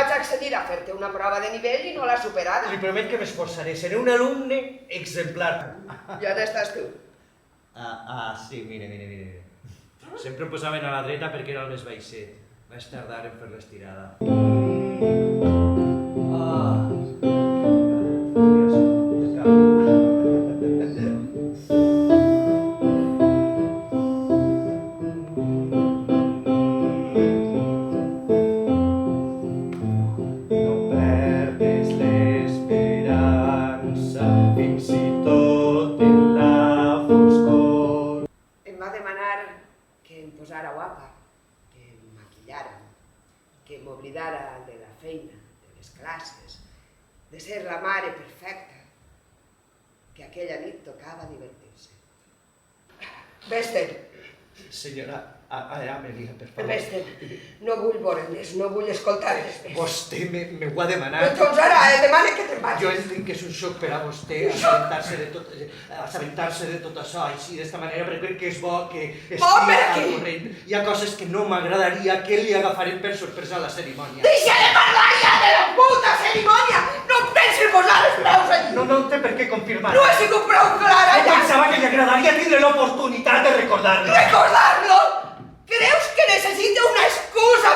vaig accedir a fer-te una prova de nivell i no l'has superada. Li promet que m'esforçaré. Seré un alumne exemplar. I on estàs tu? Sí, mire. Sempre em posaven a la dreta perquè era el més baixet. Vaig tardar en fer l'estirada. Posara guapa, que em maquillara, que m'oblidara de la feina, de les classes, de ser la mare perfecta, que aquella nit tocava divertir-se. Vés-te'n. Senyora, Amelia, per favor. Vés-te'n. No vull veure més, no vull escoltar res més. Vostè m'ho ha demanat. Doncs ara, demana que te'n vagis. Jo entenc que és un xoc per a vostè assabentar-se de tot això així, d'esta manera, però crec que és bo que estigui al corrent. Hi ha coses que no m'agradaria que li agafarem per sorpresa a la cerimònia. Deixa de parlar ja de la puta cerimònia! No em pensi posar els peus allí! No té per què confirmar. No he sigut prou clara ja! Pensava que li agradaria tindre l'oportunitat de recordar-lo. Recordar-lo? Creus que necessita una excusa